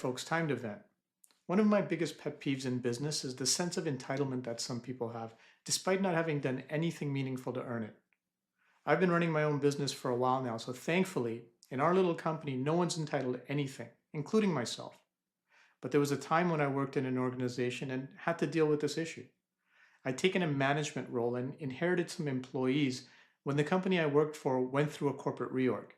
folks, time to vent. One of my biggest pet peeves in business is the sense of entitlement that some people have, despite not having done anything meaningful to earn it. I've been running my own business for a while now, so thankfully, in our little company, no one's entitled to anything, including myself. But there was a time when I worked in an organization and had to deal with this issue. I'd taken a management role and inherited some employees when the company I worked for went through a corporate reorg.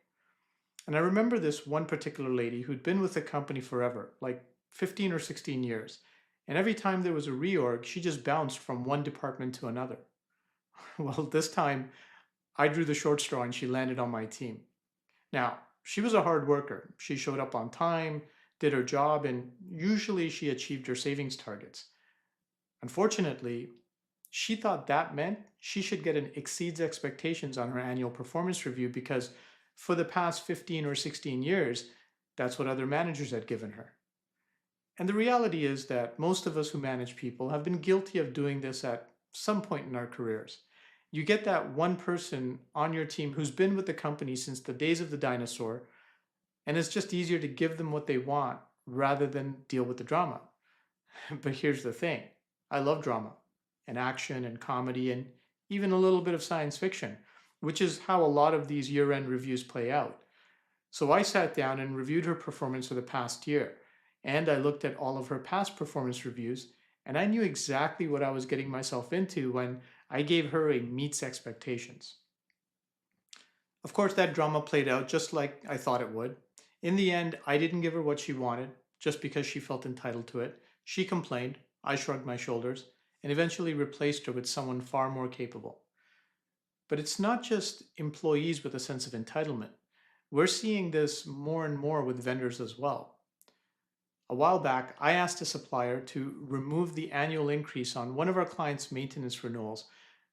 And I remember this one particular lady who'd been with the company forever, like 15 or 16 years. And every time there was a reorg, she just bounced from one department to another. Well, this time I drew the short straw and she landed on my team. Now, she was a hard worker. She showed up on time, did her job, and usually she achieved her savings targets. Unfortunately, she thought that meant she should get an exceeds expectations on her annual performance review because for the past 15 or 16 years, that's what other managers had given her. And the reality is that most of us who manage people have been guilty of doing this at some point in our careers. You get that one person on your team who's been with the company since the days of the dinosaur, and it's just easier to give them what they want rather than deal with the drama. But here's the thing, I love drama and action and comedy and even a little bit of science fiction, which is how a lot of these year-end reviews play out. So I sat down and reviewed her performance for the past year, and I looked at all of her past performance reviews, and I knew exactly what I was getting myself into when I gave her a meets expectations. Of course, that drama played out just like I thought it would. In the end, I didn't give her what she wanted just because she felt entitled to it. She complained, I shrugged my shoulders, and eventually replaced her with someone far more capable. But it's not just employees with a sense of entitlement. We're seeing this more and more with vendors as well. A while back, I asked a supplier to remove the annual increase on one of our clients' maintenance renewals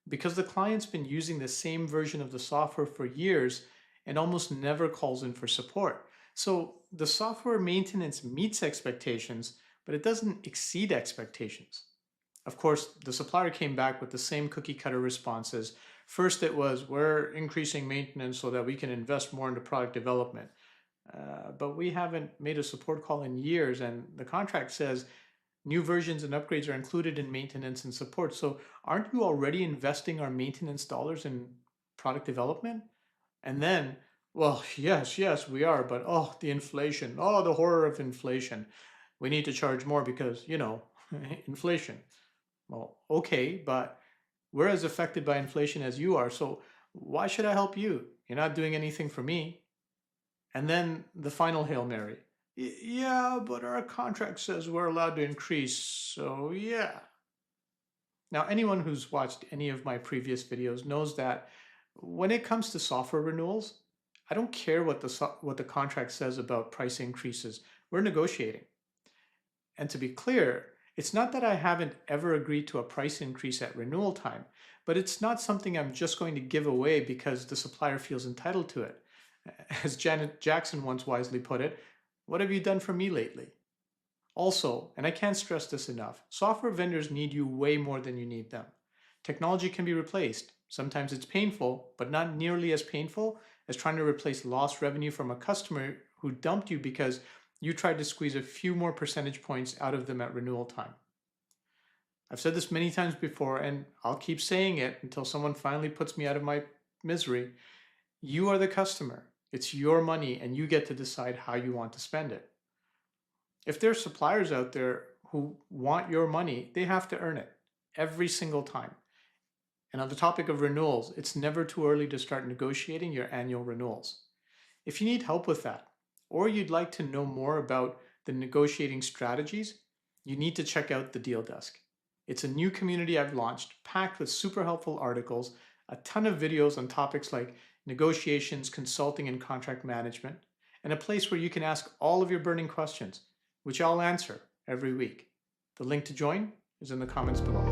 because the client's been using the same version of the software for years and almost never calls in for support. So the software maintenance meets expectations, but it doesn't exceed expectations. Of course, the supplier came back with the same cookie cutter responses. First, it was, we're increasing maintenance so that we can invest more into product development. But we haven't made a support call in years, and the contract says new versions and upgrades are included in maintenance and support. So aren't you already investing our maintenance dollars in product development? And then, well, yes, we are, but oh, the inflation, oh, the horror of inflation. We need to charge more because, inflation. Well, okay, but we're as affected by inflation as you are, so why should I help you? You're not doing anything for me. And then the final Hail Mary. Yeah, but our contract says we're allowed to increase, so yeah. Now, anyone who's watched any of my previous videos knows that when it comes to software renewals, I don't care what the contract says about price increases. We're negotiating. And to be clear, it's not that I haven't ever agreed to a price increase at renewal time, but it's not something I'm just going to give away because the supplier feels entitled to it. As Janet Jackson once wisely put it, what have you done for me lately? Also, and I can't stress this enough, software vendors need you way more than you need them. Technology can be replaced. Sometimes it's painful, but not nearly as painful as trying to replace lost revenue from a customer who dumped you because you tried to squeeze a few more percentage points out of them at renewal time. I've said this many times before, and I'll keep saying it until someone finally puts me out of my misery. You are the customer. It's your money, and you get to decide how you want to spend it. If there are suppliers out there who want your money, they have to earn it every single time. And on the topic of renewals, it's never too early to start negotiating your annual renewals. If you need help with that, or you'd like to know more about the negotiating strategies, you need to check out the Deal Desk. It's a new community I've launched, packed with super helpful articles, a ton of videos on topics like negotiations, consulting, and contract management, and a place where you can ask all of your burning questions, which I'll answer every week. The link to join is in the comments below.